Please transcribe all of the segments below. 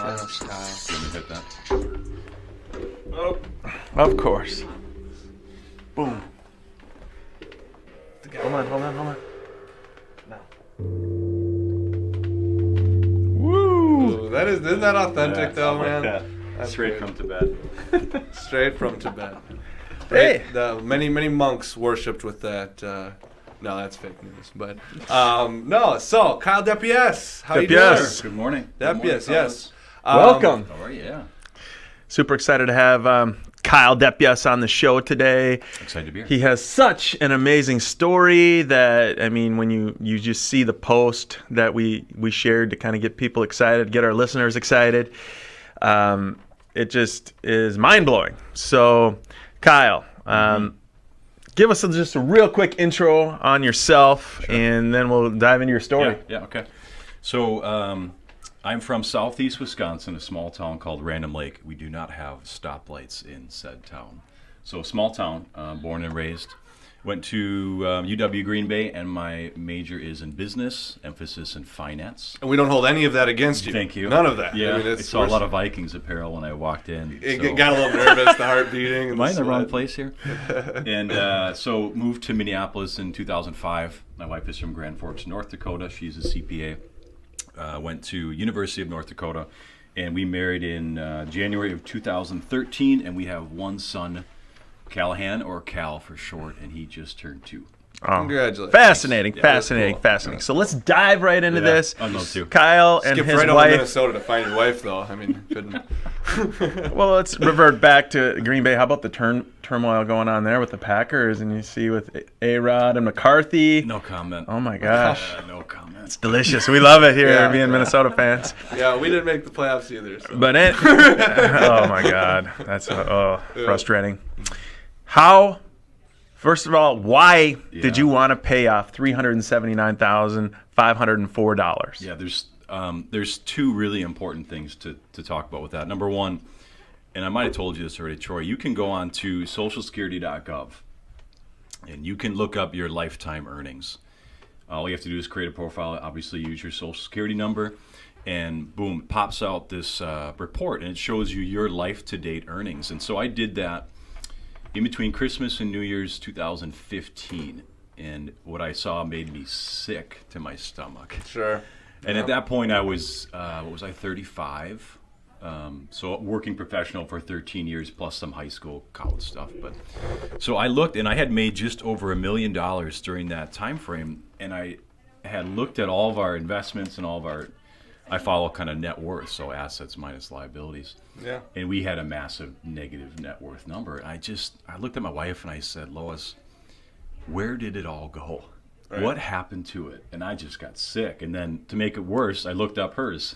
Gosh, Kyle. Let me hit that. Oh, Of course. boom. Hold on. No. Woo! Ooh, isn't that authentic Yeah, though, I like man? that. That's Straight great. from Tibet. Straight from Tibet. Hey. Many monks worshipped with that. No, that's fake news. But no. So Kyle Depiesse, how you doing? Depiesse. Good morning. Good morning, Depiesse, yes. Welcome. How are you? Yeah. Super excited to have Kyle Depiesse on the show today. Excited to be here. He has such an amazing story that, I mean, when you just see the post that we shared to kind of get people excited, get our listeners excited, it just is mind-blowing. So, Kyle, give us just a real quick intro on yourself, and then we'll dive into your story. Yeah, okay. So I'm from southeast Wisconsin, a small town called Random Lake. We do not have stoplights in said town. So small town, born and raised. Went to UW Green Bay, and my major is in business, emphasis in finance. And we don't hold any of that against you. Thank you. None of that. Yeah, I mean, I saw a lot of Vikings apparel when I walked in. It got a little nervous, the heart beating. And Am I in the wrong sweat. place here? And so moved to Minneapolis in 2005. My wife is from Grand Forks, North Dakota. She's a CPA. Went to University of North Dakota, and we married in January of 2013, and we have one son, Callahan, or Cal for short, and he just turned 2. Oh, Congratulations. fascinating. Yeah, that's cool. So let's dive right into this. I'd love to. Kyle and Skip his right over wife. Minnesota to find your wife, though. I mean, couldn't. Well, let's revert back to Green Bay. How about the turmoil going on there with the Packers? And you see with A-Rod and McCarthy. No comment. Oh, my gosh. No comment. It's delicious. We love it here, Yeah. being Minnesota fans. Yeah, we didn't make the playoffs either. So. But oh, my God. That's frustrating. How, first of all, why did you want to pay off $379,504? Yeah, there's two really important things to talk about with that. Number one, and I might have told you this already, Troy, you can go on to socialsecurity.gov, and you can look up your lifetime earnings. All you have to do is create a profile, obviously use your social security number, and boom, it pops out this report, and it shows you your life-to-date earnings. And so I did that in between Christmas and New Year's 2015, and what I saw made me sick to my stomach. Sure. And at that point, I was, 35? So working professional for 13 years, plus some high school, college stuff. But so I looked, and I had made just over $1 million during that time frame, and I had looked at all of our investments and all of our, I follow kind of net worth, so assets minus liabilities. Yeah. And we had a massive negative net worth number. And I looked at my wife and I said, Lois, where did it all go? Right. What happened to it? And I just got sick. And then to make it worse, I looked up hers.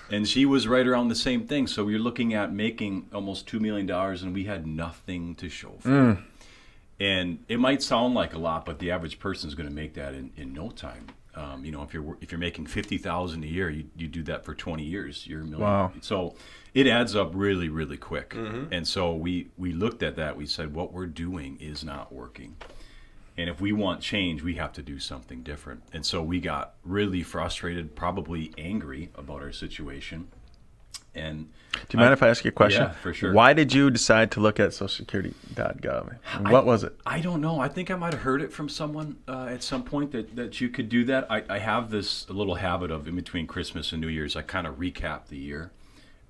And she was right around the same thing. So we were looking at making almost $2 million, and we had nothing to show for it. And it might sound like a lot, but the average person is going to make that in no time. If you're making $50,000 a year, you do that for 20 years, you're $1 million. Wow. So it adds up really, really quick. Mm-hmm. And so we looked at that. We said, what we're doing is not working. And if we want change, we have to do something different. And so we got really frustrated, probably angry about our situation. And Do you mind if I ask you a question? Yeah, for sure. Why did you decide to look at socialsecurity.gov? What was it? I don't know. I think I might have heard it from someone at some point that you could do that. I have this little habit of in between Christmas and New Year's, I kind of recap the year.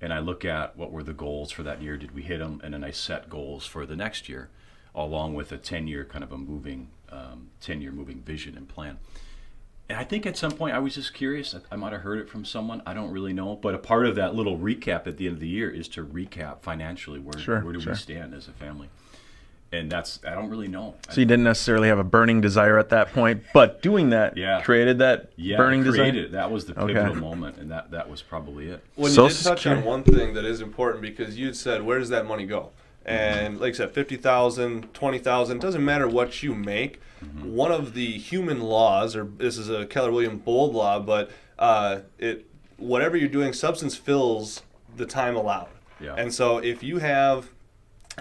And I look at what were the goals for that year. Did we hit them? And then I set goals for the next year, along with a 10-year kind of a moving 10-year moving vision and plan. And I think at some point I was just curious. I might have heard it from someone. I don't really know. But a part of that little recap at the end of the year is to recap financially where do we stand as a family. And I don't really know. So you didn't necessarily have a burning desire at that point, but doing that created that burning desire? That was the pivotal moment, and that was probably it. Well, you did touch on one thing that is important, because you had said, where does that money go? And like I said, $50,000, $20,000, doesn't matter what you make. Mm-hmm. One of the human laws, or this is a Keller Williams Bold law, but whatever you're doing, substance fills the time allowed. Yeah. And so if you have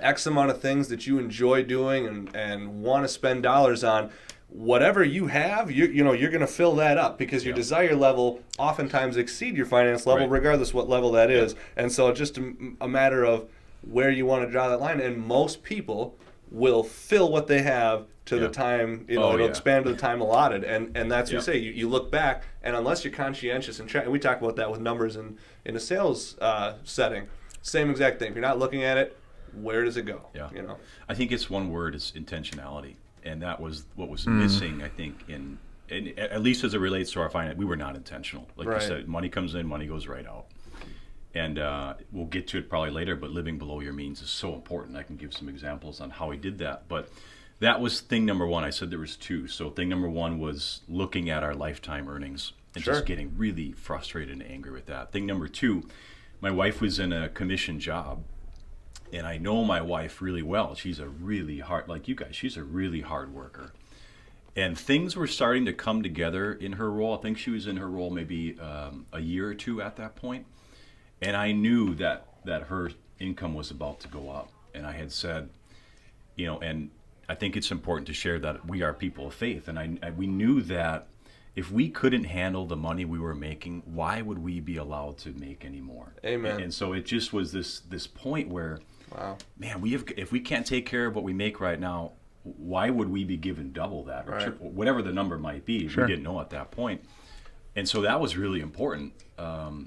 X amount of things that you enjoy doing and want to spend dollars on, whatever you have, you're going to fill that up because your desire level oftentimes exceed your finance level, regardless what level that is. And so it's just a matter of where you want to draw that line. And most people will fill what they have to the time, it'll expand to the time allotted. And that's what we say. You look back, and unless you're conscientious and we talk about that with numbers in a sales setting, same exact thing. If you're not looking at it, where does it go? Yeah. I think it's one word, it's intentionality. And that was what was missing, I think, in at least as it relates to our finance. We were not intentional. Like you said, money comes in, money goes right out. And we'll get to it probably later, but living below your means is so important. I can give some examples on how he did that. But that was thing number one. I said there was two. So thing number one was looking at our lifetime earnings and just getting really frustrated and angry with that. Thing number two, my wife was in a commission job. And I know my wife really well. She's a really hard, like you guys, she's a really hard worker. And things were starting to come together in her role. I think she was in her role maybe a year or two at that point. And I knew that her income was about to go up. And I had said, and I think it's important to share that we are people of faith. And we knew that if we couldn't handle the money we were making, why would we be allowed to make any more? Amen. And so it just was this point where, man, if we can't take care of what we make right now, why would we be given double that or triple, whatever the number might be? We didn't know at that point. And so that was really important.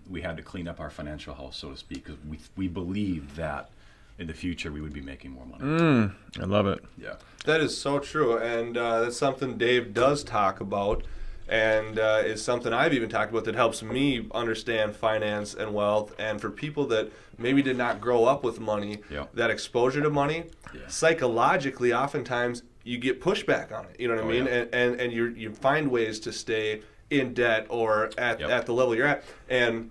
We had to clean up our financial house, so to speak, because we believed that in the future we would be making more money. I love it. Yeah. That is so true. And that's something Dave does talk about. And is something I've even talked about that helps me understand finance and wealth. And for people that maybe did not grow up with money, that exposure to money, psychologically, oftentimes you get pushback on it. You know what I mean? Yeah. And you find ways to stay in debt or at the level you're at. And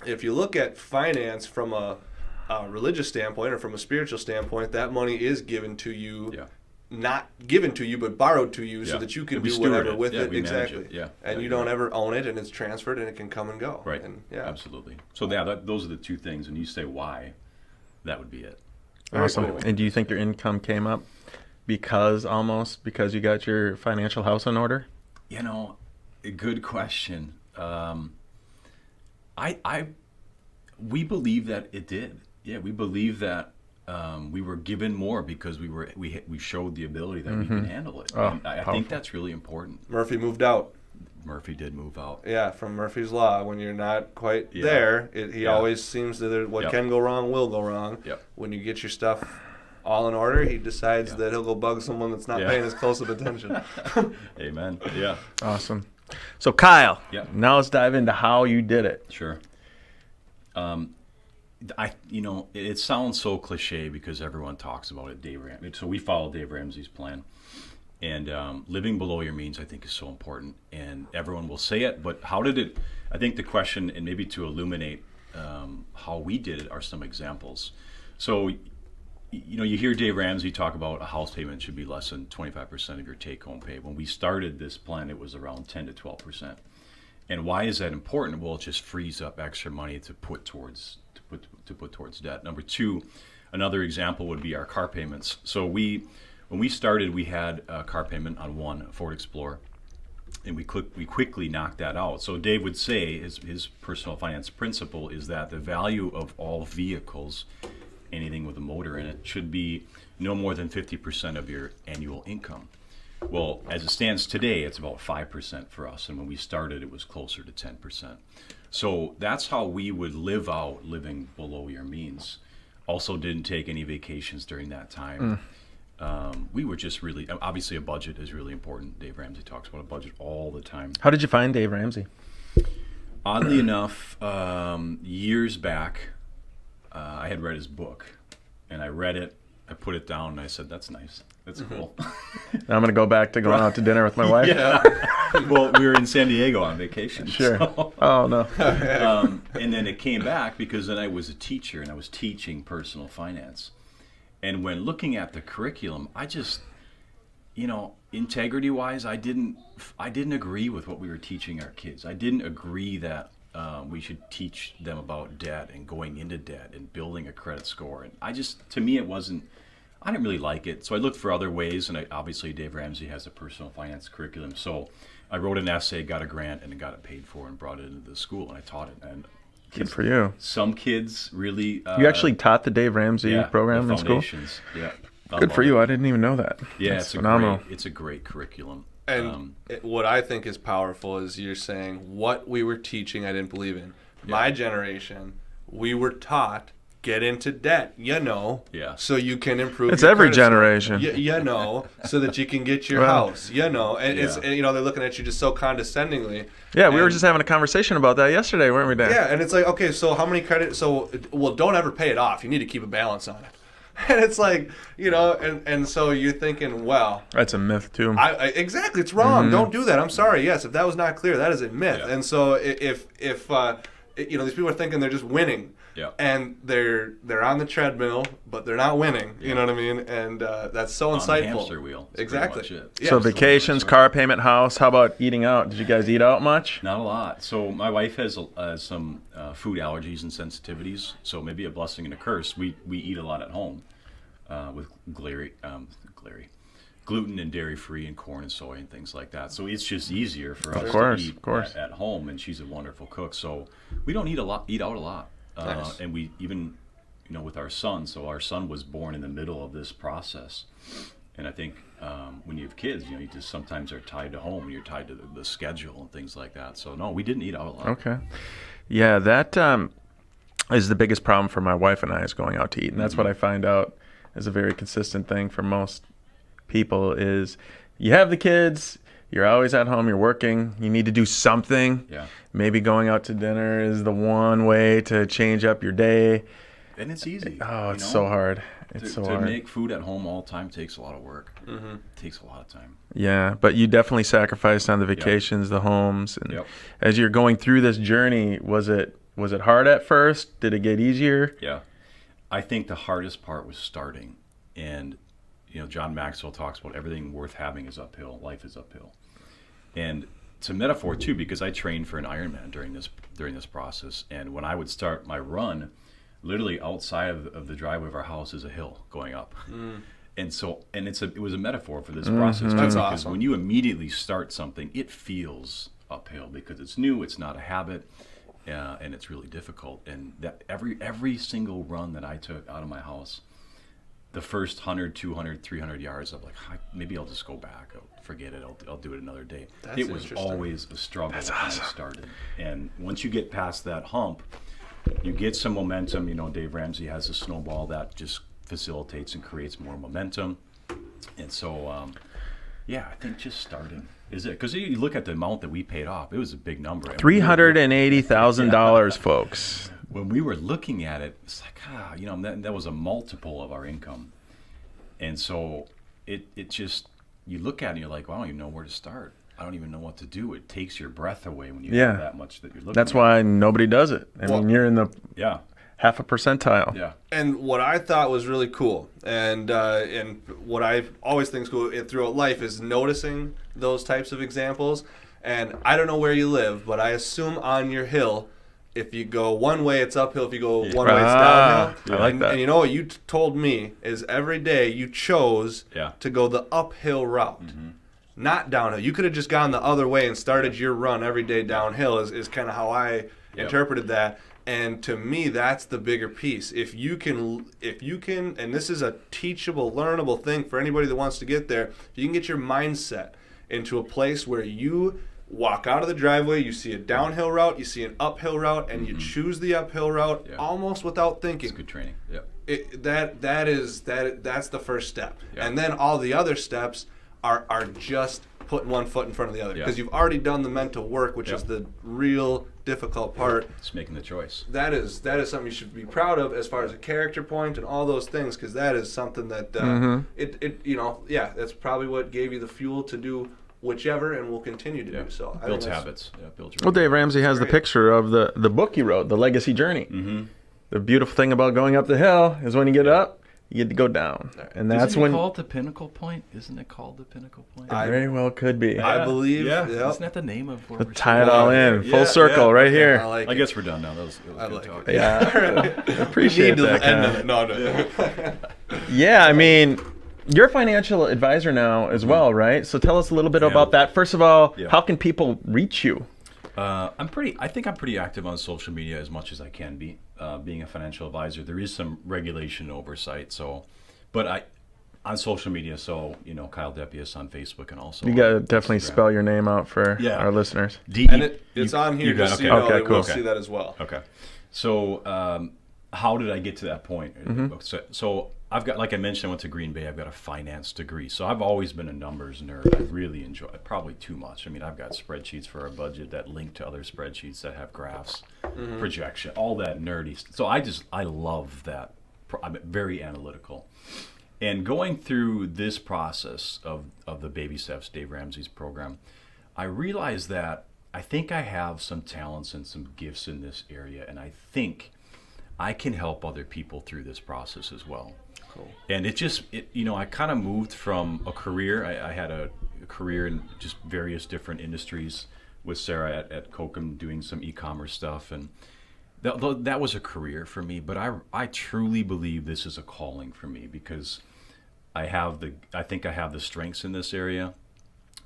if you look at finance from a religious standpoint or from a spiritual standpoint, that money is given to you. Yeah. Not given to you, but borrowed to you so that you can do whatever with it. Exactly. And you don't ever own it, and it's transferred, and it can come and go. Right. And, absolutely. So those are the two things. And you say why, that would be it. Awesome. Cool. And do you think your income came up because you got your financial house in order? A good question. We believe that it did. Yeah, we believe that. We were given more because we showed the ability that we can handle it. I think that's really important. Murphy moved out. Murphy did move out. Yeah, from Murphy's Law. When you're not quite there, he always seems that what can go wrong will go wrong. When you get your stuff all in order, he decides that he'll go bug someone that's not paying as close of attention. Amen. Yeah. Awesome. So Kyle, now let's dive into how you did it. Sure. It sounds so cliche because everyone talks about it, Dave Ramsey. So we follow Dave Ramsey's plan. And living below your means, I think, is so important. And everyone will say it, but how did it? I think the question, and maybe to illuminate how we did it, are some examples. So, you hear Dave Ramsey talk about a house payment should be less than 25% of your take-home pay. When we started this plan, it was around 10 to 12%. And why is that important? Well, it just frees up extra money to put towards debt. Number two, another example would be our car payments. So when we started, we had a car payment on one Ford Explorer, and we quickly knocked that out. So Dave would say his personal finance principle is that the value of all vehicles, anything with a motor in it, should be no more than 50% of your annual income. Well, as it stands today, it's about 5% for us, and when we started, it was closer to 10%. So that's how we would live out living below your means. Also didn't take any vacations during that time. We were just really, obviously a budget is really important. Dave Ramsey talks about a budget all the time. How did you find Dave Ramsey? Oddly enough, years back, I had read his book, and I read it, I put it down, and I said, that's nice. That's cool. Now I'm going to go back to going out to dinner with my wife. Yeah. Well, we were in San Diego on vacation. Sure. So, oh, no. And then it came back because then I was a teacher, and I was teaching personal finance. And when looking at the curriculum, I just, integrity-wise, I didn't agree with what we were teaching our kids. I didn't agree that we should teach them about debt and going into debt and building a credit score. And to me, it wasn't. I didn't really like it. So I looked for other ways, and obviously Dave Ramsey has a personal finance curriculum. So I wrote an essay, got a grant, and got it paid for and brought it into the school, and I taught it. And Good for you. some kids really... You actually taught the Dave Ramsey program the in school? foundations. Yeah. Good for you. I didn't even know that. Yeah, That's phenomenal. It's a great curriculum. And what I think is powerful is you're saying what we were teaching I didn't believe in. My generation, we were taught, get into debt, so you can improve It's your every credit score. generation. So that you can get your house, and it's they're looking at you just so condescendingly. Yeah, we were just having a conversation about that yesterday, weren't we, Dan? Yeah, and it's like, okay, so how many credit? So, well, don't ever pay it off. You need to keep a balance on it. And it's like, and so you're thinking, well, That's a myth, too. exactly, it's wrong. Don't do that. I'm sorry. Yes, if that was not clear, that is a myth. Yeah. And so if these people are thinking they're just winning, and they're on the treadmill, but they're not winning. You know what I mean? And that's so On insightful. the hamster wheel. That's Exactly. pretty much it. Yeah, So absolutely. vacations, car payment, house. How about eating out? Did you guys eat out much? Not a lot. So my wife has some food allergies and sensitivities. So maybe a blessing and a curse. We eat a lot at home with gluten and dairy free and corn and soy and things like that. So it's just easier for us to eat at home. And she's a wonderful cook. So we don't eat out a lot. Nice. And we even, with our son. So our son was born in the middle of this process. And I think when you have kids, you just sometimes are tied to home and you're tied to the schedule and things like that. So no, we didn't eat out a lot. Okay. Yeah, that is the biggest problem for my wife and I is going out to eat. And that's what I find out is a very consistent thing for most people is you have the kids, you're always at home, you're working, you need to do something. Yeah. Maybe going out to dinner is the one way to change up your day. And it's easy. Oh, it's so hard. It's so to hard. make food at home all the time takes a lot of work. It takes a lot of time. Yeah, but you definitely sacrificed on the vacations, the homes, and Yep. as you're going through this journey, was it hard at first? Did it get easier? Yeah. I think the hardest part was starting. And, John Maxwell talks about everything worth having is uphill. Life is uphill. And it's a metaphor, too, because I trained for an Ironman during this process. And when I would start my run, literally outside of the driveway of our house is a hill going up. And so, it was a metaphor for this process, too, That's because awesome. when you immediately start something, it feels uphill because it's new, it's not a habit, and it's really difficult. And that every single run that I took out of my house, the first 100, 200, 300 yards, I'm like, maybe I'll just go back. Forget it. I'll do it another day. That's it was interesting. always a struggle That's when awesome. I started. And once you get past that hump, you get some momentum. Dave Ramsey has a snowball that just facilitates and creates more momentum. And so, I think just starting is it. Because you look at the amount that we paid off, it was a big number. $380,000, folks. When we were looking at it, it's like, that was a multiple of our income. And so it just, you look at it and you're like, well, I don't even know where to start. I don't even know what to do. It takes your breath away when you have that much that you're looking That's at. why nobody does it. I mean, you're in the half a percentile. Yeah. And what I thought was really cool, and what I always think is cool throughout life is noticing those types of examples. And I don't know where you live, but I assume on your hill, if you go one way, it's uphill. If you go one way, it's downhill. I like that. And what you told me is every day you chose to go the uphill route, not downhill. You could have just gone the other way and started your run every day downhill is kind of how I interpreted that. And to me, that's the bigger piece. If you can, and this is a teachable, learnable thing for anybody that wants to get there, if you can get your mindset into a place where you walk out of the driveway, you see a downhill route, you see an uphill route, and you choose the uphill route almost without thinking. It's good training. Yeah. That's the first step. And then all the other steps are just putting one foot in front of the other because you've already done the mental work, which is the real difficult part. It's making the choice. That is something you should be proud of as far as a character point and all those things, because that is something that that's probably what gave you the fuel to do whichever, and will continue to do so. Builds habits. Yeah, builds. Well, Dave Ramsey has the picture of the book he wrote, The Legacy Journey. The beautiful thing about going up the hill is when you get up, you get to go down. And that's Isn't when... it called the Pinnacle Point? Isn't it called the Pinnacle Point? It very well could be. I believe. Yeah. Isn't that the name of where we're Tie it all in. Full circle right here. I guess we're done now. That was good like talk. Yeah. Appreciate that. End of it. No. Yeah, I mean, you're a financial advisor now as well, right? So tell us a little bit about that. First of all, how can people reach you? I think I'm pretty active on social media as much as I can be. Being a financial advisor, there is some regulation oversight. So, on social media, so Kyle Depiesse on Facebook and also you gotta definitely spell your name out for our listeners. And it's on here. Just so you know, okay, cool. We'll see that as well. Okay. So, how did I get to that point? So I've got, like I mentioned, I went to Green Bay. I've got a finance degree. So I've always been a numbers nerd. I really enjoy it, probably too much. I mean, I've got spreadsheets for our budget that link to other spreadsheets that have graphs, projection, all that nerdy stuff. So I love that. I'm very analytical. And going through this process of the Baby Steps, Dave Ramsey's program, I realized that I think I have some talents and some gifts in this area, and I think I can help other people through this process as well. Cool. And I kind of moved from a career. I had a career in just various different industries with Sarah at Kokum doing some e-commerce stuff, and that was a career for me. But I truly believe this is a calling for me because I think I have the strengths in this area.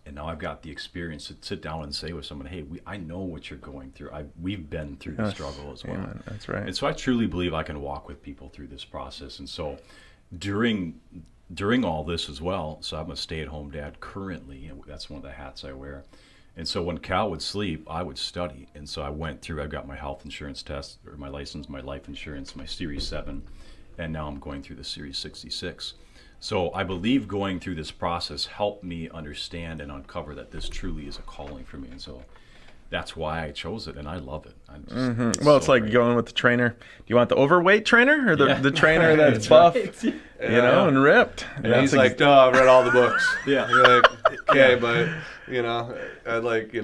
And now I've got the experience to sit down and say with someone, hey, I know what you're going through. We've been through the struggle as well. Amen. That's right. And so I truly believe I can walk with people through this process. And so during all this as well, so I'm a stay-at-home dad currently, and that's one of the hats I wear. And so when Cal would sleep, I would study. And so I got my health insurance test, or my license, my life insurance, my Series 7, and now I'm going through the Series 66. So I believe going through this process helped me understand and uncover that this truly is a calling for me. And so that's why I chose it, and I love it. It's like going with the trainer. Do you want the overweight trainer or the trainer that's buff, and ripped? And he's like, "Oh, I've read all the books." Yeah. You're like, okay, but I'd like,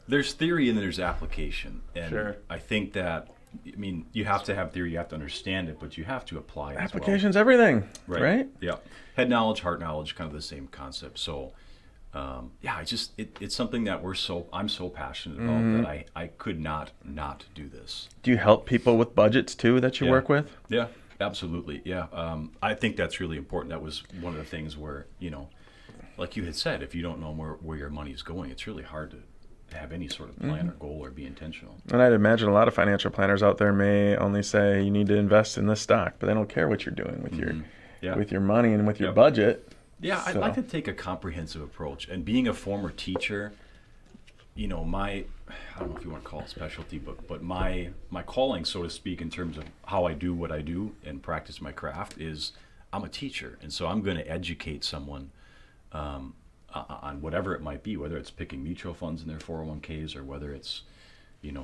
There's theory and there's application, and Sure. I think that. I mean, you have to have theory, you have to understand it, but you have to apply it Application's everything, right? Yeah. Head knowledge, heart knowledge, kind of the same concept. So, it's something that I'm so passionate about that I could not do this. Do you help people with budgets too that you work with? Yeah, absolutely. Yeah. I think that's really important. That was one of the things where, like you had said, if you don't know where your money is going, it's really hard to have any sort of plan or goal or be intentional. And I'd imagine a lot of financial planners out there may only say you need to invest in this stock, but they don't care what you're doing with your money and with your budget. Yeah, I'd like to take a comprehensive approach. And being a former teacher, I don't know if you want to call it specialty, but my calling, so to speak, in terms of how I do what I do and practice my craft is I'm a teacher. And so I'm going to educate someone on whatever it might be, whether it's picking mutual funds in their 401ks or whether it's,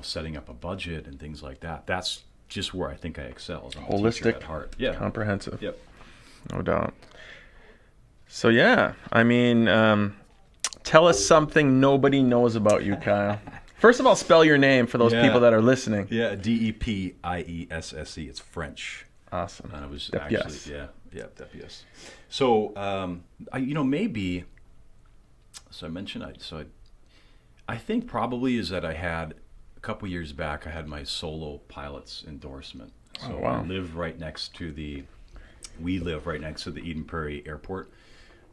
setting up a budget and things like that. That's just where I think I excel. I'm holistic, at heart. Comprehensive. Yep. No doubt. So tell us something nobody knows about you, Kyle. First of all, spell your name for those people that are listening. Yeah, Depiesse. It's French. Awesome. And it was Depiesse. actually, Depiesse. So, maybe. So I mentioned, I think probably is that I had a couple years back, I had my solo pilot's endorsement. So we live right next to the Eden Prairie Airport.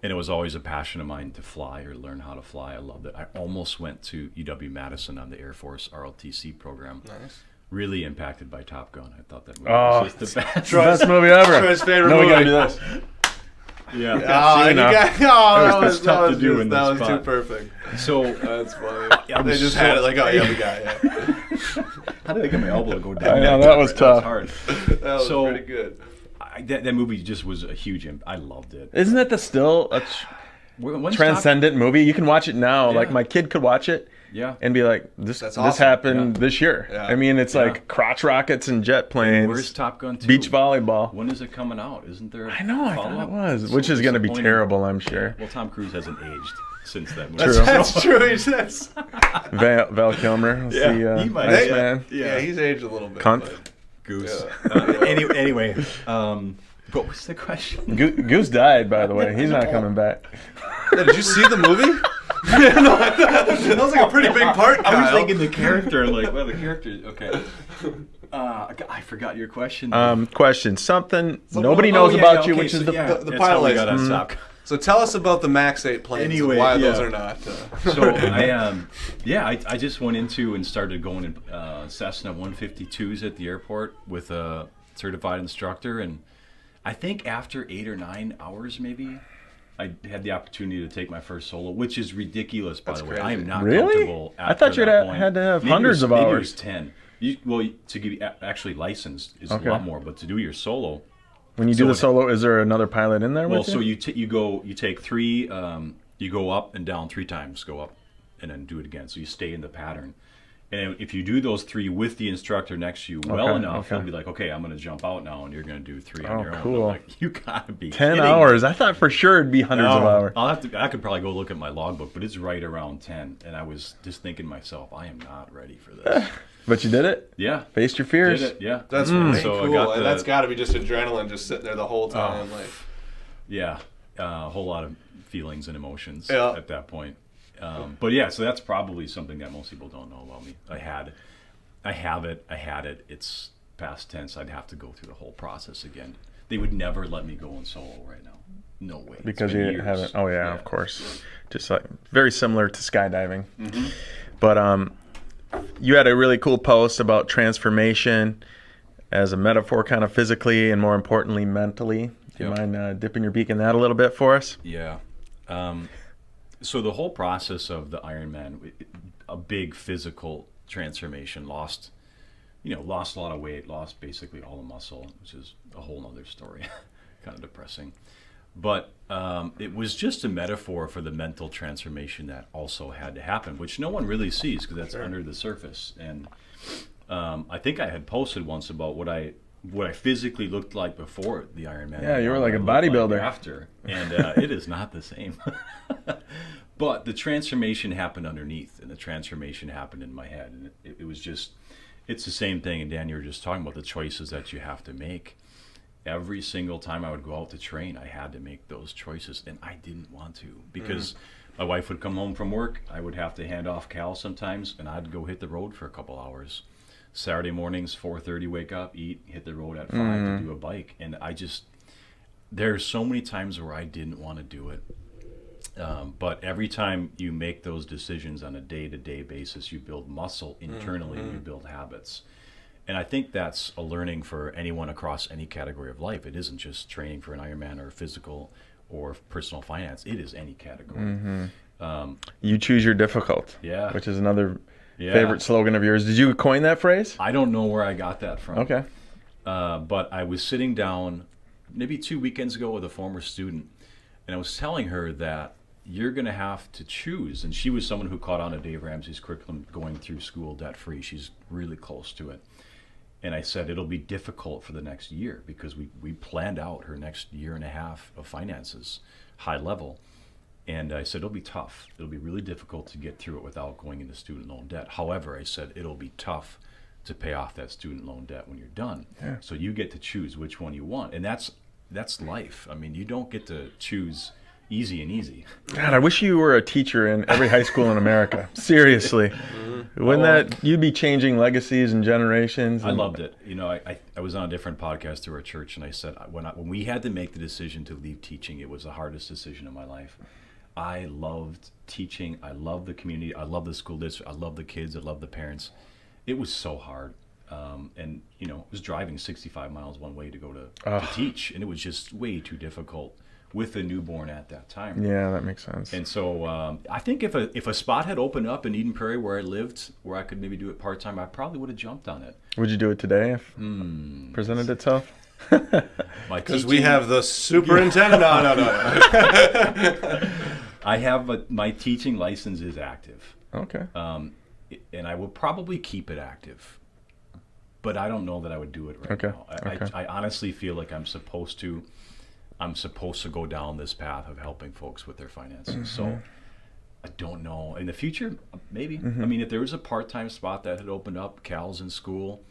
And it was always a passion of mine to fly or learn how to fly. I loved it. I almost went to UW-Madison on the Air Force ROTC program. Nice. Really impacted by Top Gun. I thought that movie was just the best. Best movie ever. Troy's favorite movie. We gotta do this. Yeah. That was tough to do in that this was spot. too perfect. So That's funny. They just had it like, oh yeah, we got it. How did I get my elbow to go down? I know, that was tough. Hard. That was pretty good. That movie just was a huge I loved it. Isn't that still a transcendent movie? You can watch it now. Yeah. Like my kid could watch it. Yeah. And be like, this awesome. happened this year. Yeah. I mean, it's like crotch rockets and jet planes. Where's Top Gun 2? Beach volleyball. When is it coming out? Isn't there? I know. I thought it was, So which is going to be disappointing. terrible, I'm sure. Well, Tom Cruise hasn't aged since that movie. True. That's true. He says. Val Kilmer. He might. Iceman. Yeah, he's aged a little bit. Cunt. but- Goose. Yeah. Anyway, what was the question? Goose died, by the way. He's not coming back. Yeah, did you see the movie? That was like a pretty big part, Kyle. I was thinking the character, like, well, the character, okay. I forgot your question. Question. Something nobody knows about you, which is the pilot license. So tell us about the Max 8 planes Anyway, and why those are not. So I just went into and started going in Cessna 152s at the airport with a certified instructor, and I think after 8 or 9 hours maybe, I had the opportunity to take my first solo, which is ridiculous, by the way. I am not comfortable. I thought you had to have hundreds of hours. Maybe it was 10. To get actually licensed is a lot more, but to do your solo. When you do the solo, is there another pilot in there with you? Well, so you take 3, you go up and down 3 times, go up and then do it again. So you stay in the pattern. And if you do those 3 with the instructor next to you well enough, he'll be like, okay, I'm going to jump out now, and you're going to do 3 on your own. Cool. Like, you got to be 10 hours. I thought for sure it'd be hundreds of hours. I could probably go look at my logbook, but it's right around 10. And I was just thinking to myself, I am not ready for this. But you did it? Yeah. Faced your fears? Did it, yeah. That's really cool. And that's got to be just adrenaline just sitting there the whole time. Yeah. A whole lot of feelings and emotions at that point. But yeah, so that's probably something that most people don't know about me. I had it. It's past tense. I'd have to go through the whole process again. They would never let me go in solo right now. No way. Because you haven't. Oh yeah, of course. Just like very similar to skydiving. Mm-hmm. But you had a really cool post about transformation as a metaphor, kind of physically and more importantly mentally. Do you mind dipping your beak in that a little bit for us? Yeah. So the whole process of the Ironman, a big physical transformation, lost a lot of weight, lost basically all the muscle, which is a whole nother story, kind of depressing. But it was just a metaphor for the mental transformation that also had to happen, which no one really sees because that's under the surface. And I think I had posted once about what I physically looked like before the Ironman. Yeah, you were like a bodybuilder. Like after, and it is not the same. But the transformation happened underneath, and the transformation happened in my head. And it was just, it's the same thing. And Dan, you were just talking about the choices that you have to make. Every single time I would go out to train, I had to make those choices, and I didn't want to because my wife would come home from work. I would have to hand off Cal sometimes, and I'd go hit the road for a couple hours. Saturday mornings, 4:30, wake up, eat, hit the road at 5 to do a bike. And there's so many times where I didn't want to do it. But every time you make those decisions on a day-to-day basis, you build muscle internally and you build habits. And I think that's a learning for anyone across any category of life. It isn't just training for an Ironman or physical or personal finance. It is any category. You choose your difficult. Yeah. Which is another favorite slogan of yours. Did you coin that phrase? I don't know where I got that from. Okay. But I was sitting down maybe 2 weekends ago with a former student, and I was telling her that you're going to have to choose. And she was someone who caught on to Dave Ramsey's curriculum going through school debt-free. She's really close to it. And I said, it'll be difficult for the next year because we planned out her next year and a half of finances, high level. And I said, it'll be tough. It'll be really difficult to get through it without going into student loan debt. However, I said, it'll be tough to pay off that student loan debt when you're done. Yeah. So you get to choose which one you want. And that's life. I mean, you don't get to choose easy and easy. God, I wish you were a teacher in every high school in America. Seriously. Wouldn't you'd be changing legacies and generations? I loved it. You know, I was on a different podcast through our church, and I said, when we had to make the decision to leave teaching, it was the hardest decision of my life. I loved teaching. I loved the community. I loved the school district. I loved the kids. I loved the parents. It was so hard. And, you know, I was driving 65 miles one way to go to teach, and it was just way too difficult with a newborn at that time. Yeah, that makes sense. And so I think if a spot had opened up in Eden Prairie where I lived, where I could maybe do it part-time, I probably would have jumped on it. Would you do it today if presented itself? Because we have the superintendent. No. I have my teaching license is active. Okay. And I will probably keep it active. But I don't know that I would do it right now. I honestly feel like I'm supposed to go down this path of helping folks with their finances. So I don't know. In the future, maybe. I mean, if there was a part-time spot that had opened up, Cal's in school,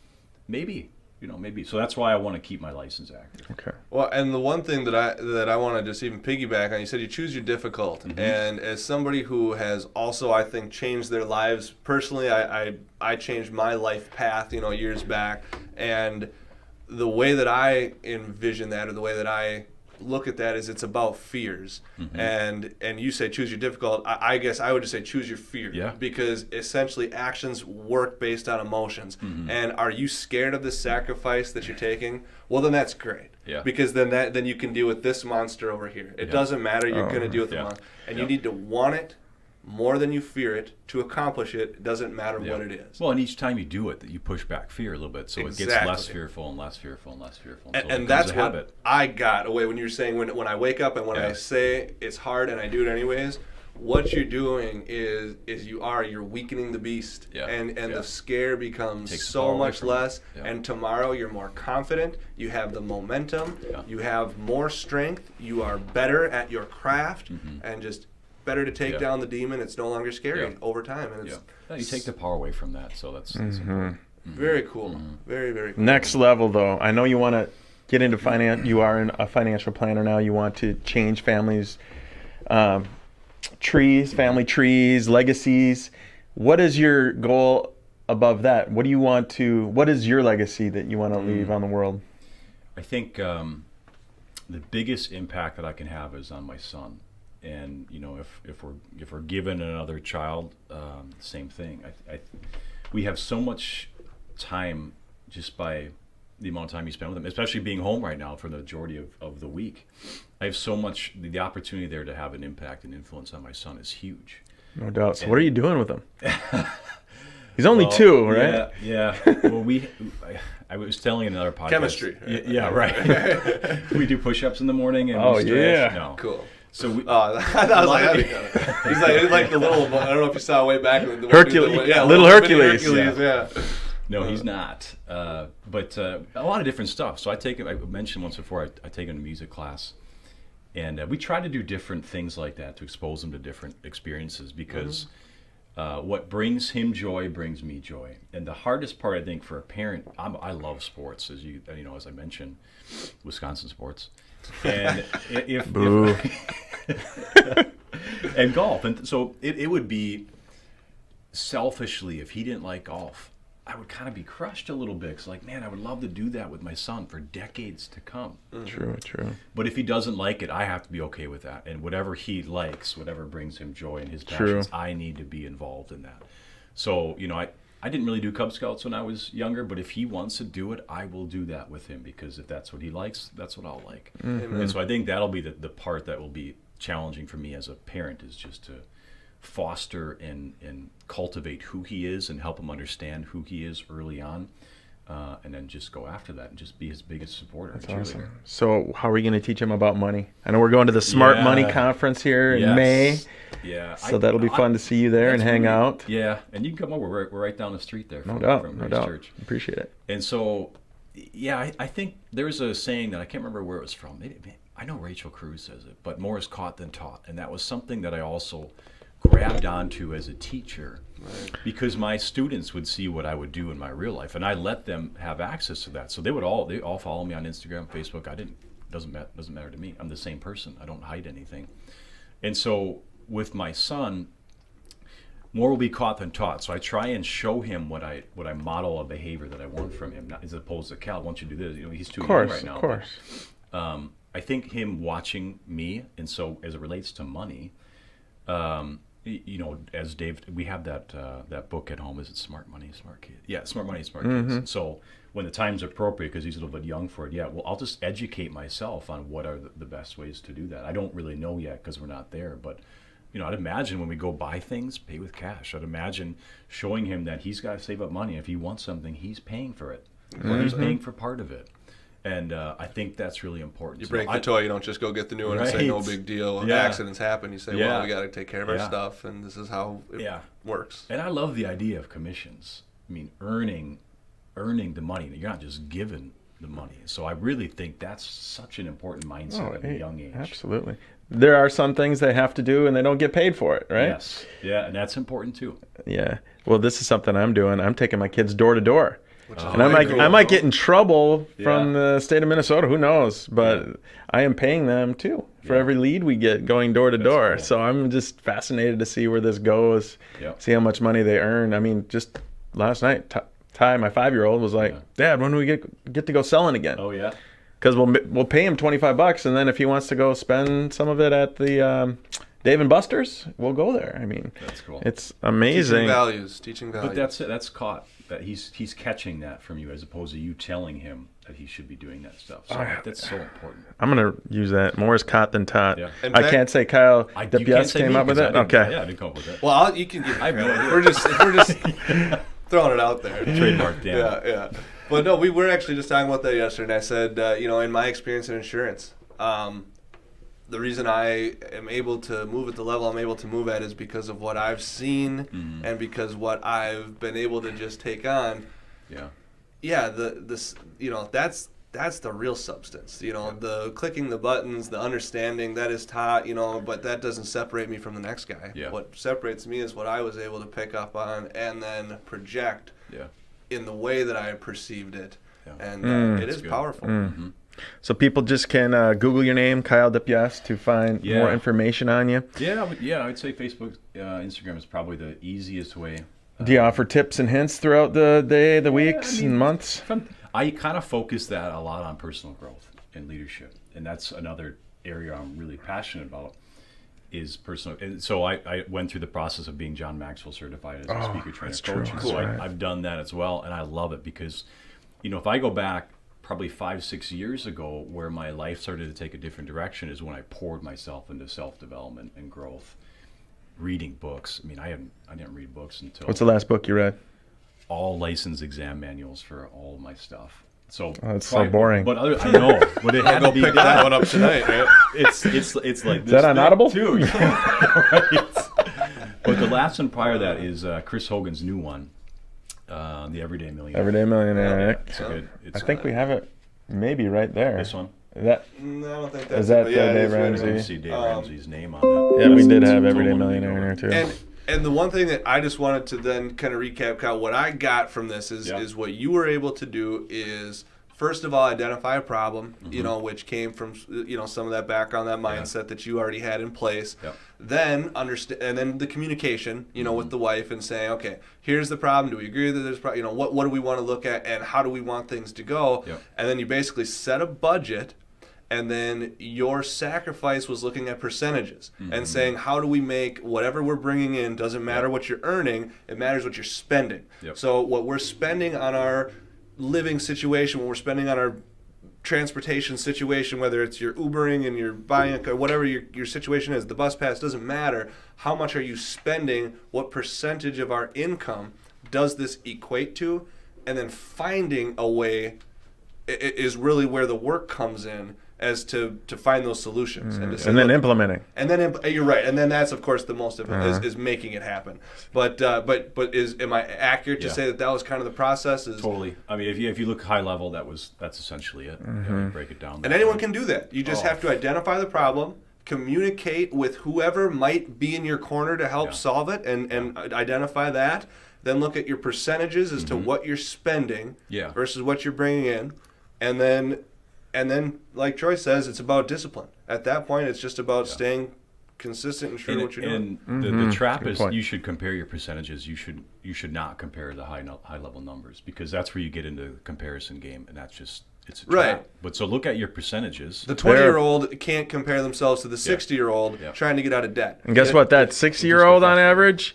maybe. maybe. So that's why I want to keep my license active. Okay. Well, and the one thing that I want to just even piggyback on, you said you choose your difficult, and as somebody who has also, I think, changed their lives personally, I changed my life path, years back, and the way that I envision that, or the way that I look at that, is it's about fears. And you say choose your difficult. I guess I would just say choose your fear. Yeah. Because essentially actions work based on emotions. And are you scared of the sacrifice that you're taking? Well, then that's great. Yeah. Because then you can deal with this monster over here. It doesn't matter. You're going to deal with the monster. And you need to want it more than you fear it to accomplish it. It doesn't matter what it is. Well, and each time you do it, you push back fear a little bit, so it gets less fearful and less fearful and less fearful. And that's what I got away when you were saying when I wake up and when I say it's hard and I do it anyways. What you're doing is you're weakening the beast, and the scare becomes so much less. And tomorrow you're more confident. You have the momentum. You have more strength. You are better at your craft, and just better to take down the demon. It's no longer scary over time, and it's you take the power away from that. So that's important. Very cool. Very, very cool. Next level, though. I know you want to get into finance. You are a financial planner now. You want to change families' family trees, legacies. What is your goal above that? What is your legacy that you want to leave on the world? I think the biggest impact that I can have is on my son. And if we're given another child, same thing. We have so much time just by the amount of time you spend with them, especially being home right now for the majority of the week. I have so much, the opportunity there to have an impact and influence on my son is huge. No doubt. So what are you doing with him? He's only 2, right? Yeah. Well, I was telling another podcast. Chemistry. Yeah, right. We do push-ups in the morning and we stretch. No. Cool. So we, I was like, he's like the little, I don't know if you saw way back. Hercules. Little Hercules. Yeah. No, he's not. But a lot of different stuff. So I mentioned once before, I take him to music class. And we try to do different things like that to expose him to different experiences because what brings him joy brings me joy. And the hardest part, I think, for a parent, I love sports, as I mentioned, Wisconsin sports. And if and golf. And so it would be selfishly, if he didn't like golf, I would kind of be crushed a little bit. Cause man, I would love to do that with my son for decades to come. True. But if he doesn't like it, I have to be okay with that. And whatever he likes, whatever brings him joy and his passions, I need to be involved in that. So, I didn't really do Cub Scouts when I was younger, but if he wants to do it, I will do that with him because if that's what he likes, that's what I'll like. And so I think that'll be the part that will be challenging for me as a parent is just to foster and cultivate who he is and help him understand who he is early on, and then just go after that and just be his biggest supporter. That's awesome. So how are we going to teach him about money? I know we're going to the Smart Money Conference here in May. Yeah. So that'll be fun to see you there and hang out. Yeah, and you can come over. We're right down the street there from no doubt. Church. Appreciate it. And so, I think there's a saying that I can't remember where it was from. I know Rachel Cruz says it, but more is caught than taught. And that was something that I also grabbed onto as a teacher because my students would see what I would do in my real life and I let them have access to that. So they all follow me on Instagram, Facebook. Doesn't matter to me. I'm the same person. I don't hide anything. And so with my son, more will be caught than taught. So I try and show him what I model a behavior that I want from him, not as opposed to Cal, once you do this, he's too young right now. Of course. But, I think him watching me, and so as it relates to money, as Dave, we have that book at home. Is it Smart Money, Smart Kids? Yeah, Smart Money, Smart Kids. And so when the time's appropriate, because he's a little bit young for it, I'll just educate myself on what are the best ways to do that. I don't really know yet because we're not there, but I'd imagine when we go buy things, pay with cash. I'd imagine showing him that he's got to save up money. If he wants something, he's paying for it, or he's paying for part of it. And I think that's really important. You break the toy, you don't just go get the new one and say no big deal. When accidents happen, you say, well, we got to take care of our stuff, and this is how it works. And I love the idea of commissions. I mean, earning the money. You're not just given the money. So I really think that's such an important mindset at a young age. Absolutely. There are some things they have to do, and they don't get paid for it, right? Yes. Yeah, and that's important too. Yeah. Well, this is something I'm doing. I'm taking my kids door to door. And I might get in trouble from the state of Minnesota. Who knows? But I am paying them too for every lead we get going door to door. Cool. So I'm just fascinated to see where this goes. See how much money they earn. I mean, just last night, Ty, my 5-year-old, was like, "Dad, when do we get to go selling again?" Oh yeah. Because we'll pay him $25, and then if he wants to go spend some of it at the Dave and Buster's, we'll go there. I mean, that's cool. It's amazing. Teaching values. But that's it. That's caught. That he's catching that from you, as opposed to you telling him that he should be doing that stuff. So that's so important. I'm gonna use that. More is caught than taught. Yeah. I can't say Kyle Depiesse came up with it. Okay. Yeah, I didn't come up with it. Well, you can give. I have no idea. We're just throwing it out there. Trademark. Yeah. But no, we were actually just talking about that yesterday. And I said, in my experience in insurance, the reason I am able to move at the level I'm able to move at is because of what I've seen and because what I've been able to just take on. Yeah. That's the real substance. The clicking the buttons, the understanding that is taught. But that doesn't separate me from the next guy. Yeah. What separates me is what I was able to pick up on and then project. In the way that I perceived it, and it is powerful. Mm-hmm. So people just can Google your name, Kyle Depiesse, to find more information on you. I'd say Facebook, Instagram is probably the easiest way. Do you offer tips and hints throughout the day, the weeks, and months? I kind of focus that a lot on personal growth and leadership, and that's another area I'm really passionate about. Is personal, and so I went through the process of being John Maxwell certified as a speaker trainer coach. Cool. So I've done that as well, and I love it because, if I go back probably 5-6 years ago, where my life started to take a different direction is when I poured myself into self-development and growth, reading books. I mean, I didn't read books until. What's the last book you read? All licensed exam manuals for all of my stuff. So it's so boring. But I know, but it had to be pick that one up tonight. Right? It's like is that on Audible too? Right. But the last one prior to that is Chris Hogan's new one, The Everyday Millionaire. Everyday Millionaire. It's good. I think we have it maybe right there. This one. That I don't think that's. Is that Dave Ramsey? You see Dave Ramsey's name on it. Yeah, we did have Everyday Millionaire in there too. And the one thing that I just wanted to then kind of recap, Kyle, what I got from this is what you were able to do is, first of all, identify a problem, which came from, some of that background, that mindset that you already had in place. Then understand, and then the communication, with the wife and saying, okay, here's the problem. Do we agree that there's a problem? What do we want to look at and how do we want things to go? And then you basically set a budget. And then your sacrifice was looking at percentages and saying, how do we make whatever we're bringing in, doesn't matter what you're earning, it matters what you're spending. So what we're spending on our living situation, what we're spending on our transportation situation, whether it's your Ubering and you're buying a car, whatever your situation is, the bus pass, doesn't matter. How much are you spending? What percentage of our income does this equate to? And then finding a way is really where the work comes in, as to find those solutions and then implementing. And then you're right, and then that's of course the most of it is making it happen. But am I accurate to say that was kind of the process? Totally. I mean, if you look high level, that's essentially it. You break it down. And anyone can do that. You just have to identify the problem, communicate with whoever might be in your corner to help solve it, and identify that. Then look at your percentages as to what you're spending versus what you're bringing in, and then, like Troy says, it's about discipline. At that point, it's just about staying consistent and sure what you're doing. And the trap is you should compare your percentages. You should not compare the high level numbers, because that's where you get into the comparison game, and it's a trap. Right. But so look at your percentages. The 20-year-old can't compare themselves to the 60-year-old trying to get out of debt. And guess what? That 60-year-old on average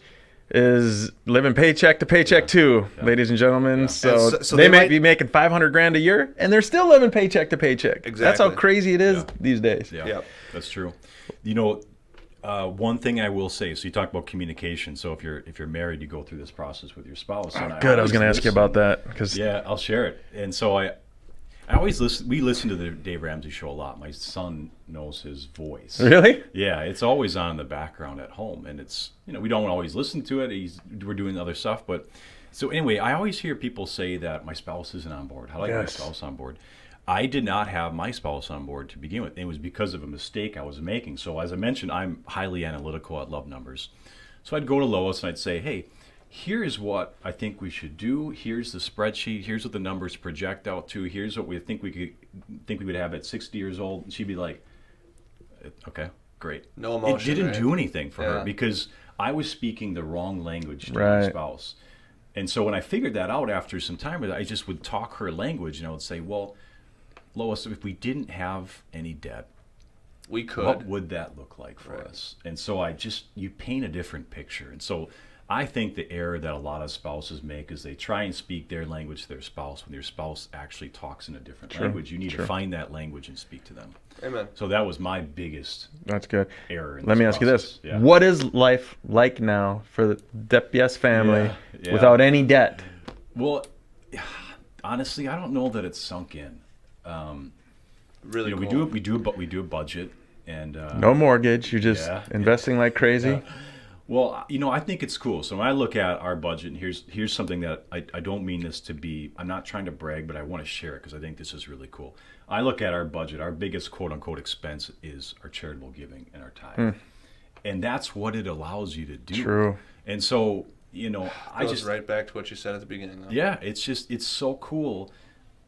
is living paycheck to paycheck too, ladies and gentlemen. So they might be making $500,000 a year, and they're still living paycheck to paycheck. Exactly. That's how crazy it is these days. That's true. One thing I will say. So you talk about communication. So if you're married, you go through this process with your spouse. And good. I was going to ask you about that because I'll share it. And so I always listen. We listen to the Dave Ramsey show a lot. My son knows his voice. Really? Yeah, it's always on in the background at home, and it's we don't always listen to it. We're doing other stuff, but so anyway, I always hear people say that my spouse isn't on board. How do I get my spouse on board? I did not have my spouse on board to begin with. It was because of a mistake I was making. So as I mentioned, I'm highly analytical. I love numbers. So I'd go to Lois and I'd say, hey, here's what I think we should do. Here's the spreadsheet. Here's what the numbers project out to. Here's what we think we would have at 60 years old. And she'd be like, okay, great. No emotion. It didn't right? do anything for Yeah. her because I was speaking the wrong language to my Right. spouse. And so when I figured that out after some time, I just would talk her language, and I would say, well, Lois, if we didn't have any debt, We could. what would that look like for Right. us? And so you paint a different picture. And so I think the error that a lot of spouses make is they try and speak their language to their spouse when their spouse actually talks in a different language. You need to find that language and speak to them. Amen. So that was my biggest That's good. error. In Let me this ask you this. process. Yeah. What is life like now for the Depiesse family Yeah. without any debt? Well, honestly, I don't know that it's sunk in. Really You know, cool. we do a budget, and No mortgage. You're just Yeah. investing like crazy. well, you know, I think it's cool. So when I look at our budget, and here's something that I don't mean this to be. I'm not trying to brag, but I want to share it because I think this is really cool. I look at our budget. Our biggest quote unquote expense is our charitable giving and our tithe, and that's what it allows you to do. True. And so you know, I Goes just right back to what you said at the beginning. Though. yeah, it's so cool.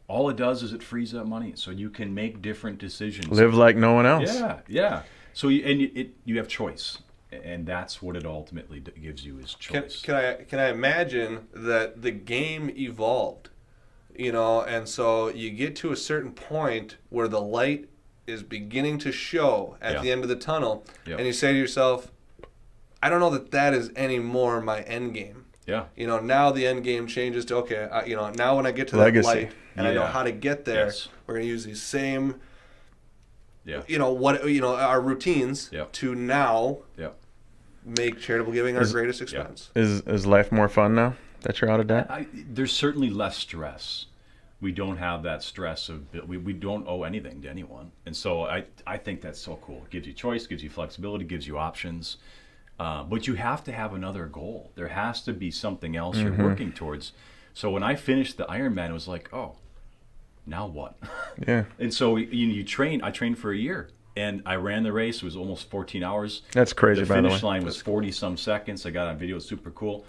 All it does is it frees up money, so you can make different decisions. Live like no one else. Yeah. So you have choice, and that's what it ultimately gives you is choice. Can I imagine that the game evolved, you know, and so you get to a certain point where the light is beginning to show at Yeah. the end of the tunnel, Yeah. and you say to yourself, I don't know that is anymore my end game. Yeah. You know, now the end game changes to, okay, you know, now when I get to Legacy. that light and I know Yeah. how to get there, Yes. we're going to use these same, Yeah. you know, our routines Yeah. to now Yeah. make charitable giving our greatest expense. Is life more fun now that you're out of debt? There's certainly less stress. We don't have that stress of we don't owe anything to anyone, and so I think that's so cool. It gives you choice, gives you flexibility, gives you options. But you have to have another goal. There has to be something else you're working towards. So when I finished the Ironman, it was like, oh, now what? Yeah. And so you train. I trained for a year, and I ran the race. It was almost 14 hours. That's crazy, The by the way. finish line was 40-some seconds. I got on video. It was super cool.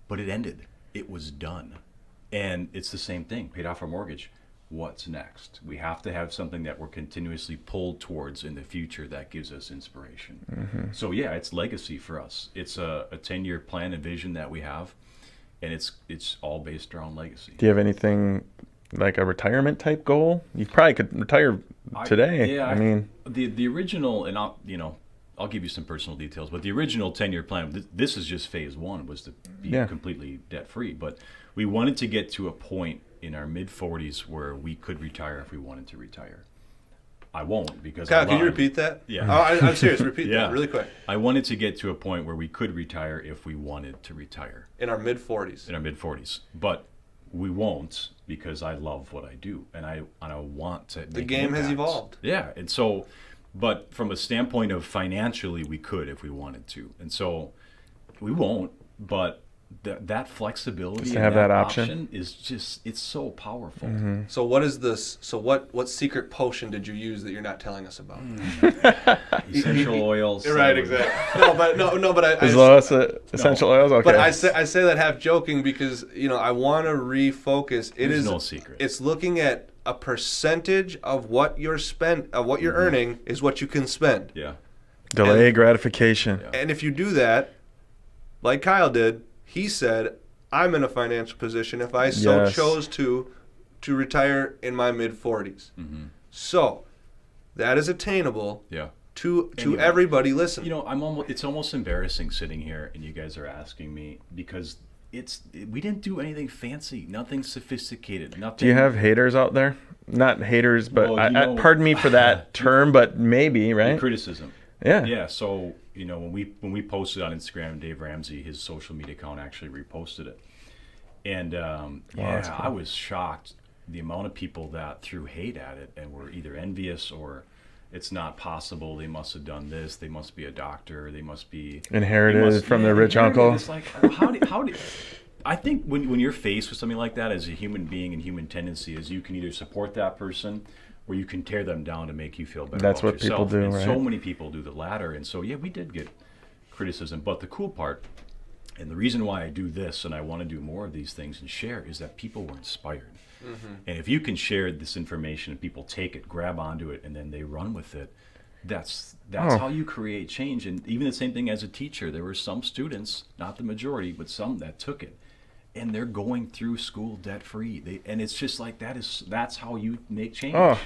But it ended. It was done. And it's the same thing. Paid off our mortgage. What's next? We have to have something that we're continuously pulled towards in the future that gives us inspiration. So yeah, it's legacy for us. It's a 10-year plan and vision that we have, and it's all based around legacy. Do you have anything like a retirement type goal? You probably could retire today. I mean, the original, and I'll give you some personal details, but the original 10-year plan, this is just phase one, was to be completely debt free. But we wanted to get to a point in our mid-40s where we could retire if we wanted to retire. I won't because Kyle, can you repeat that? Yeah. Oh, I'm serious. Repeat Yeah. that really quick. I wanted to get to a point where we could retire if we wanted to retire In our mid-40s. in our mid-40s, but we won't because I love what I do and I want to. The game has evolved. Yeah, and so, but from a standpoint of financially, we could if we wanted to, and so we won't. But that flexibility Just to and have that option. is just—it's so powerful. So what is this? So what secret potion did you use that you're not telling us about? Essential oils, Right, exactly. No, but I is Lois essential oils? Okay. but I say that half joking because I want to refocus. There's no secret. It's looking at a percentage of what you're earning is what you can spend. Yeah, Delay gratification. Yeah. And if you do that, like Kyle did, he said, I'm in a financial position if I so Yes. chose to retire in my mid-40s. So that is attainable yeah. to you- everybody listening. It's almost embarrassing sitting here and you guys are asking me because we didn't do anything fancy, nothing sophisticated, nothing. Do you have haters out there? Not haters, but Well, pardon me for that term, but maybe, right? criticism? Yeah. Yeah. So when we posted on Instagram, Dave Ramsey, his social media account, actually reposted it, and that's cool. I was shocked the amount of people that threw hate at it and were either envious or it's not possible. They must have done this. They must be a doctor. They must be Inherited from their rich inherited. uncle. It's like how do I think when you're faced with something like that as a human being and human tendency is you can either support that person or you can tear them down to make you feel better That's about what yourself. people do, and right? so many people do the latter. And so, yeah, we did get criticism. But the cool part And the reason why I do this and I want to do more of these things and share is that people were inspired. And if you can share this information and people take it, grab onto it, and then they run with it, that's how you create change. And even the same thing as a teacher, there were some students, not the majority, but some that took it, and they're going through school debt free. And it's just like that's how you make change.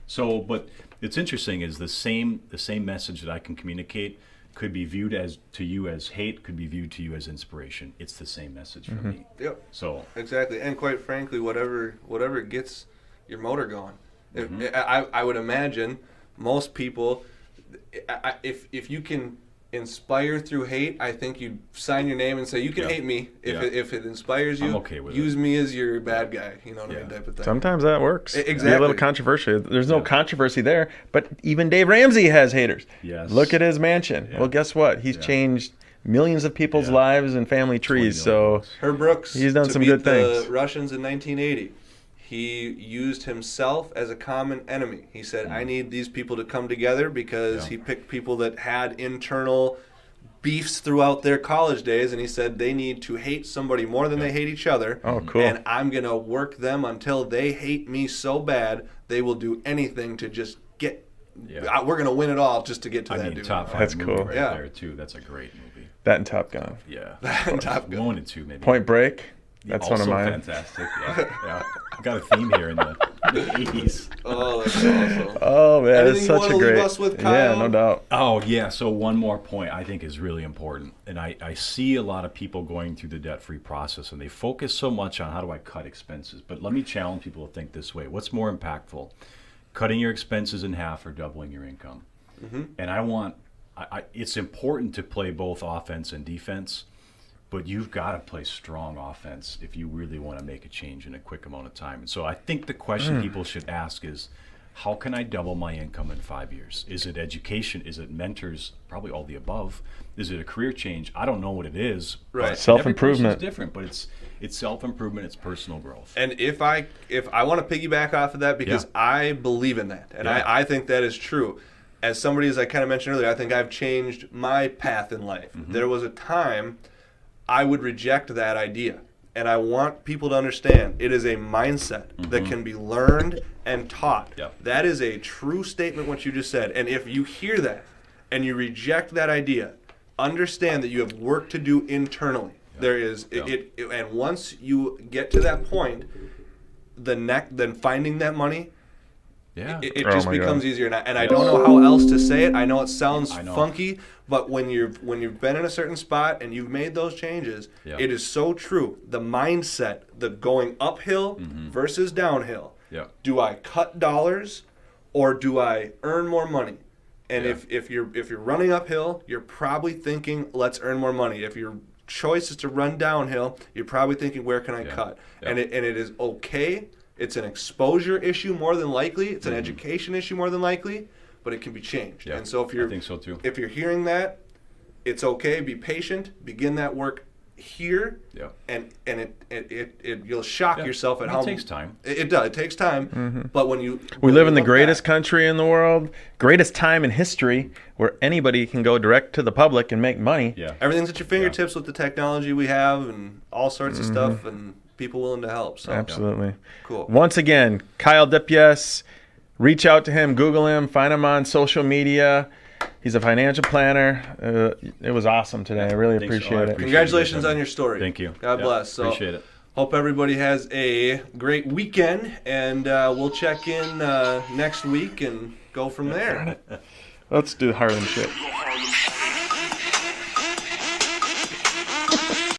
So, but it's interesting is the same message that I can communicate could be viewed to you as hate, could be viewed to you as inspiration. It's the same message for me. Yep. So exactly, and quite frankly, whatever gets your motor going. I would imagine most people, if you can inspire through hate, I think you sign your name and say you can hate me if it inspires you. I'm okay with use it. me as your bad guy. You know what I mean, type of thing. Sometimes that works. Exactly. Be a little controversial. There's no controversy there, but even Dave Ramsey has haters. Yes. Look at his mansion. Yeah. Well, guess what? He's changed millions of people's Yeah. lives and family trees. So Herb Brooks. He's done to some beat good things. The Russians in 1980. He used himself as a common enemy. He said, I need these people to come together because he picked people that had internal beefs throughout their college days, and he said they need to hate somebody more than they hate each other. Oh, cool. And I'm going to work them until they hate me so bad they will do anything to just get we're going to win it all just to get to that dude. Top 5 That's movie cool. right Yeah. there too. That's a great movie. that and Top Gun. Yeah. Top Gun. 1 and 2 maybe. Point Break. That's also one of mine. fantastic. Yeah. I got a theme here in the 80s. Oh, that's awesome. Oh man, Anything it's you such wanna a leave great. us with, Yeah, Kyle? no doubt. Oh, yeah. So one more point I think is really important. And I see a lot of people going through the debt-free process, and they focus so much on how do I cut expenses. But let me challenge people to think this way. What's more impactful? Cutting your expenses in half or doubling your income? And it's important to play both offense and defense, but you've got to play strong offense if you really want to make a change in a quick amount of time. And so I think the question people should ask is, how can I double my income in 5 years? Is it education? Is it mentors? Probably all the above. Is it a career change? I don't know what it is. Right. but Self-improvement. every person's different, but it's self-improvement, it's personal growth. And if I want to piggyback off of that, because I believe in that, and I think that is true. As somebody, as I kind of mentioned earlier, I think I've changed my path in life. There was a time I would reject that idea. And I want people to understand it is a mindset that can be learned and taught. Yep. That is a true statement, what you just said. And if you hear that and you reject that idea, understand that you have work to do internally. There is, and once you get to that point, then finding that money, it just becomes easier. And I don't know how else to say it. I know it sounds funky, but when you've been in a certain spot and you've made those changes, it is so true. The mindset, the going uphill versus downhill. Do I cut dollars or do I earn more money? And if you're running uphill, you're probably thinking, let's earn more money. If your choice is to run downhill, you're probably thinking, where can I cut? And it is okay. It's an exposure issue more than likely. It's an education issue more than likely, but it can be changed. And so I think so too. If you're hearing that, it's okay. Be patient. Begin that work here. And you'll shock yourself at how it takes time. It does. It takes time. But we live in the greatest country in the world, greatest time in history, where anybody can go direct to the public and make money. Everything's at your fingertips with the technology we have and all sorts of stuff and people willing to help. So Absolutely. Cool. Once again, Kyle Depiesse, reach out to him, Google him, find him on social media. He's a financial planner. It was awesome today. I really appreciate it. Congratulations on your story. Thank you. God bless. So, appreciate it. Hope everybody has a great weekend, and we'll check in next week and go from there. Let's do Harlem shit.